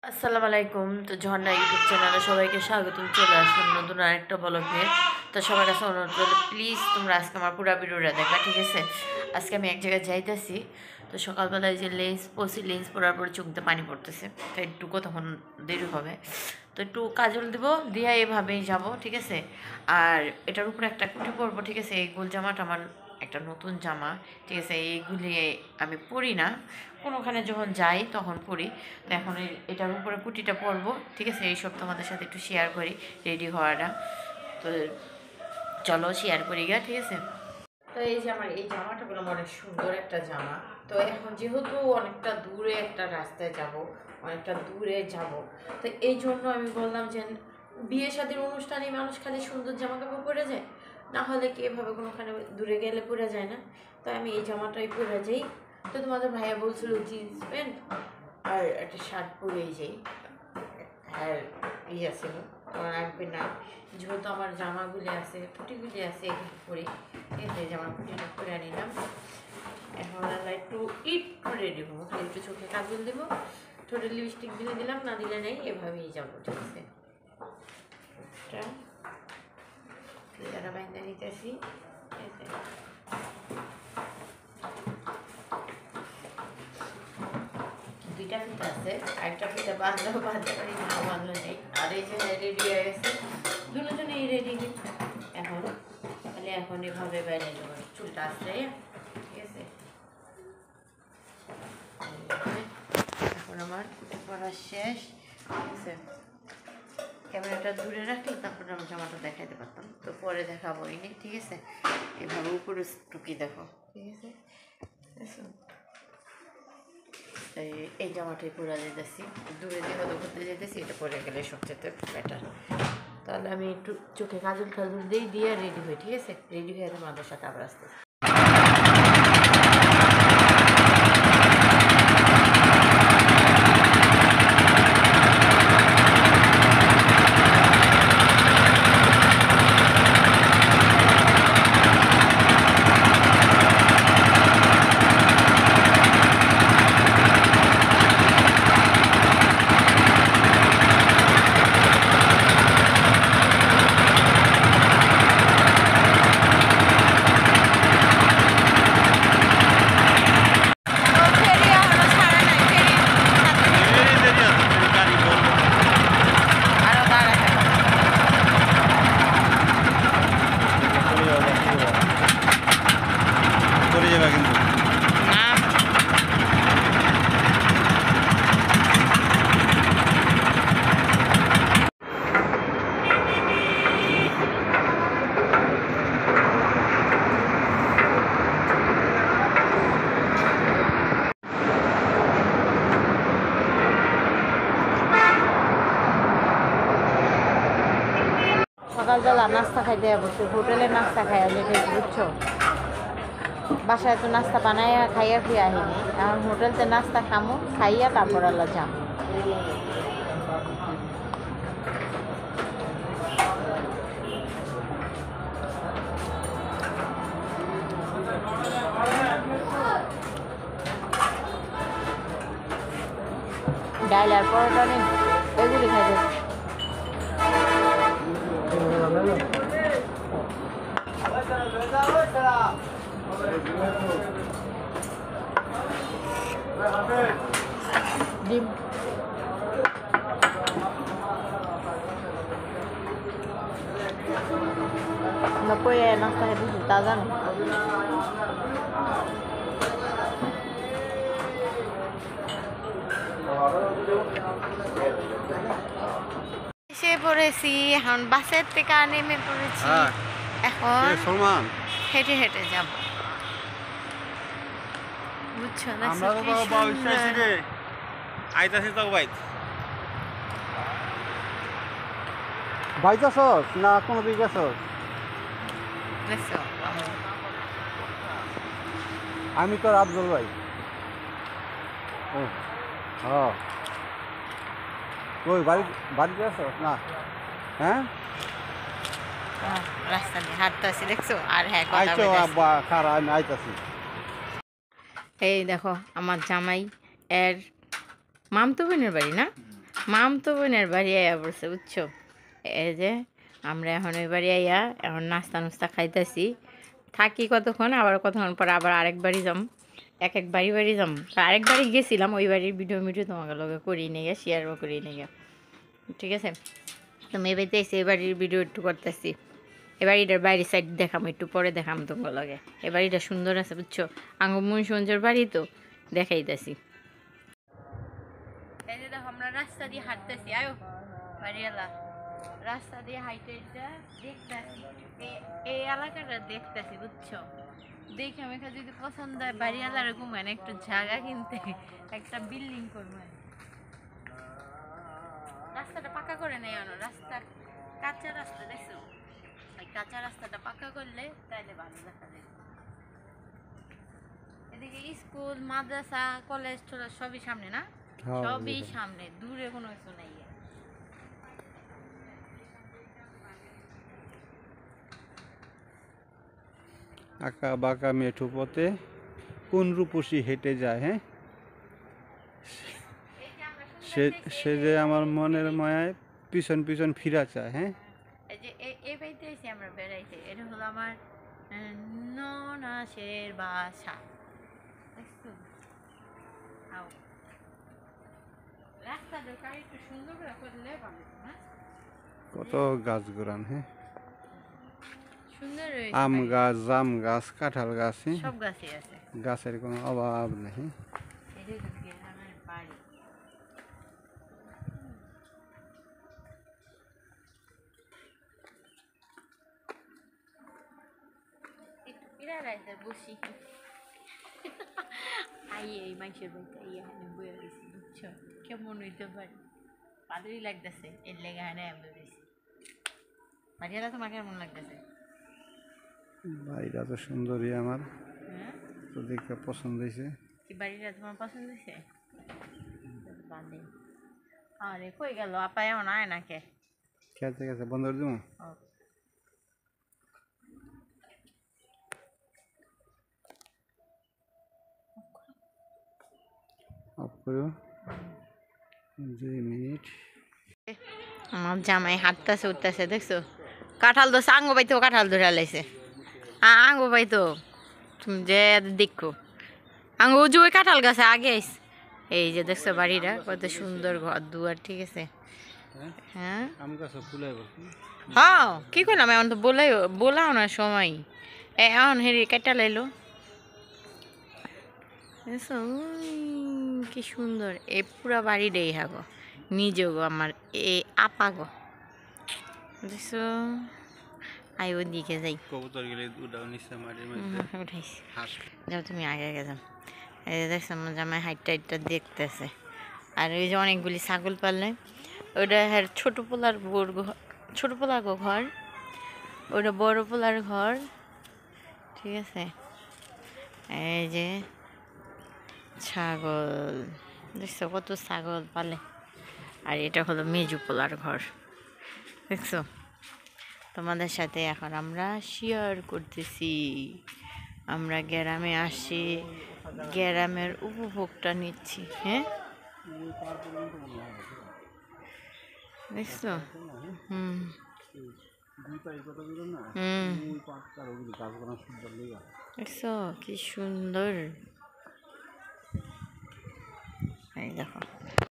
আসসালামু আলাইকুম। তো ঝর্ণা ইউটিউব চ্যানেলে সবাইকে স্বাগতম। চলে আসলাম নতুন আরেকটা ব্লগ নিয়ে। তো সবার কাছে অনুরোধ করলে প্লিজ তোমরা আজকে আমার পুরো ভিডিওটা দেখা, ঠিক আছে? আজকে আমি এক জায়গায় যাইতেছি। তো সকালবেলায় যে লেন্স পরার পরে চোখতে পানি পড়তেছে, তো একটুকু তখন দেরি হবে। তো একটু কাজল দিব, দিয়ে এভাবেই যাব, ঠিক আছে? আর এটার উপরে একটা কুঠি পরবো, ঠিক আছে? এই গোল জামাটা আমার একটা নতুন জামা, ঠিক আছে? এইগুলি আমি পরি না, কোনোখানে যখন যাই তখন পরি। তো এখন এটার উপরে কুটিটা পরবো, ঠিক আছে? এইসব তোমাদের সাথে একটু শেয়ার করি রেডি হওয়াটা। তো চলো শেয়ার করি গা, ঠিক আছে? তো এই যে আমার এই জামাটা বললাম অনেক সুন্দর একটা জামা। তো এখন যেহেতু অনেকটা দূরে একটা রাস্তায় যাব, অনেকটা দূরে যাব, তো এই জন্য আমি বললাম যে বিয়ে শাদীর অনুষ্ঠানে মানুষ খালি সুন্দর জামা কাপড় পরে যায়, না হলে কি এভাবে কোনোখানে দূরে গেলে পরে যায় না? তো আমি এই জামাটাই পরে যাই। তো তোমাদের ভাইয়া বলছিল জিন্স প্যান্ট আর একটা শার্ট পরেই যাই, আর ইয়ে ছিল রাখবে না, যেহেতু আমার জামাগুলি আছে, পুঁটিগুলি আছে, এগুলো পরি, ঠিক আছে? জামার পুঁটিটা পরে নিলাম। এখন একটু রেডি হবো, খালি একটু চোখে কাজল দেবো, ঠোঁটে লিপস্টিক দিয়ে দিলাম, না দিলে নেই, এভাবেই যাবো, ঠিক আছে? ফিতাটা বাইন্দা নিতেছি, ঠিক আছে? দুইটা ফিতা আছে, আরেকটা ফিতা বাঁধলেও বাঁধতে পারি, না বাঁধলে নেই। আর এই যে রেডি হয়ে গেছে, দুজনেই রেডি। এখন তাহলে এখন এভাবে বাইরে নেবো, চুলটা আসছে, ঠিক আছে? এখন আমার পড়া শেষ, ঠিক আছে? ক্যামেরাটা দূরে রাখলে তারপরে আমি জামাটা দেখাইতে পারতাম, তো পরে দেখাবো এই, ঠিক আছে? এভাবে উপরে টুকি দেখো, ঠিক আছে? এই জামাটাই পরে যেতেছি, দূরে যেভাবে ঘুরতে যেতেছি, এটা পরে গেলে সবচেয়ে বেটার। তাহলে আমি একটু চোখে কাজল টাজল দিয়ে রেডি হই, ঠিক আছে? রেডি হয়ে তোমাদের সাথে আবার আসতেছি। সকালবেলা নাস্তা খাইতে বসে, হোটেলে নাস্তা খাইয়া যেতে, বুঝছো? বাসায় তো নাস্তা বানাইয়া খাইয়া ফিরে আহিনি, এখন হোটেলতে নাস্তা খামো, খাইয়া তারপর আল্লাহ যাম। ডাইল আর পরোটা নেই, এগুলি খাইতে ডিম। নব্বই নাস্তা খেতেছি, তা জানো? এসে পড়েছি, এখন বাসের থেকে নেমে পড়েছি, এখন হেঁটে হেঁটে যাব, বুঝছো? বাইতাছস না কোনো দিকে গেছস? আমি তো আব্দুল ভাই। ও হ্যাঁ, ওই বাড়িতে আছস না? হ্যাঁ, রাস্তা দিয়ে হাঁটতেছি, দেখছো? আর হ্যাঁ, খারা আমি আইতাছি। এই দেখো আমার জামাই এর মামতো বোনের বাড়ি না, মামতো বোনের বাড়ি আয়া পড়ছে বুঝছো। এই যে আমরা এখন ওই বাড়ি আইয়া এখন নাস্তা নুস্তা খাইতেছি, থাকি কতক্ষণ, আবার কতক্ষণ পর আবার আরেক বাড়ি যাম, এক এক বাড়ি বাড়ি যাম। আরেক বাড়ি গেছিলাম, ওই বাড়ির ভিডিও তোমাকে লগে করিয়ে নিয়ে গিয়ে শেয়ারও করিয়ে নিয়ে গিয়ে, ঠিক আছে। তো মেয়ে বাড়িতে এসে এই বাড়ির ভিডিও একটু করতেছি। এ বাড়িটার বাইরের সাইড দেখাম, একটু পরে দেখাম তোমার লগে। এ বাড়িটা সুন্দর আছে বুঝছো, আঙ্গমন সঞ্জর বাড়ি তো দেখাইতেছি। এই যে দেখো আমরা রাস্তা দিয়ে হাঁটতেছি, আয়ো বাড়িওয়ালা, রাস্তা দিয়ে হাইটে দেখতেছি, এই এলাকাটা দেখতেছি বুঝছো। দেখে আমি যদি পছন্দ হয় বাড়িওয়ালার ঘুমান একটু জায়গা কিনতে, একটা বিল্ডিং করবো। রাস্তাটা পাকা করে নেই, রাস্তা কাঁচা রাস্তা দেখছো, ওই কাঁচা রাস্তাটা পাকা করলে তাইলে ভালো দেখা যায়। এদিকে স্কুল মাদ্রাসা কলেজ টলেজ সবই সামনে না, সবই সামনে, দূরে কোনো কিছু নাই। আঁকা বাঁকা মেঠো পথে কোন রূপসী হেঁটে যায়, হ্যাঁ সে যে আমার মনের মায়ায় পিছন পিছন ফিরা চায়। হ্যাঁ, এই যে এই বাড়িতে এসে আমরা বেড়াইতে, এটা হলো আমার ননাসের বাসা, দেখছো। রাস্তাটা একটু সুন্দর করে করলে ভালো না, কত গাছ গোড়ান, হ্যাঁ, সুন্দর আম গাছ, জাম গাছ, কাঁঠাল গাছ, সব গাছই আছে, গাছের কোনো অভাব নেই। গ্রামের বাড়ি। একটু পিড়াইতে বসি, এই মানুষের বাড়িতে বইয়া গেছি বুঝছো, কেমন হইতে পারে, ভালোই লাগতেছে, এর লেগে হানে আমি বেশি। বাড়িওয়ালা তোমার কেমন লাগতেছে? বাড়িটা তো সুন্দরই আমার, হ্যাঁ, তো দেখে পছন্দ হয়েছে। কি বাড়িটা তোমার পছন্দ হয়েছে? আরে কই গেল আপা, এমন আয় না কে? খেলতে গেছে, বন্ধ করে দেবো। অফ করো, 2 মিনিট। আমার জামাই হাঁটতেছে উঠতেছে দেখছো, কাঁঠাল ধরছে, আঙ্গো পাইতেও কাঁঠাল ধরে লাইছে, আঙ্গো পাইতো তুমি যে দেখো, আঙ্গো উজু ওই কাঁঠাল গাছে আগে আইস। এই যে দেখছো বাড়িটা কত সুন্দর ঘর দুয়ার, ঠিক আছে। হ্যাঁ হ্যাঁ, কি করলাম এখন তো বলাও না সময়, এখন হেরি কাটা লাইলো, কি সুন্দর। এই পুরা বাড়িটাই হাগো নিজে গো আমার, এই আপা গো দেখছো। আই ওই দিকে যাই, উঠাইছি, যাও তুমি আগে আগে যাও। এই যে দেখছো আমার জামাই হাইটটা হাইটটা দেখতেছে। আর ওই যে অনেকগুলি ছাগল পাললে, ওইটা ছোট পোলার বোর ঘর, ছোট পোলার ঘর, ওইটা বড় পোলার ঘর, ঠিক আছে। এই যে ছাগল দেখছো, কত ছাগল পালে। আর এটা হলো মেজু পোলার ঘর, দেখছো। তোমাদের সাথে এখন আমরা শেয়ার করতেছি, আমরা গ্রামে আসি, গ্রামের উপভোগটা নিচ্ছি। হ্যাঁ দেখছো, দেখছো কি সুন্দর, এই দেখো।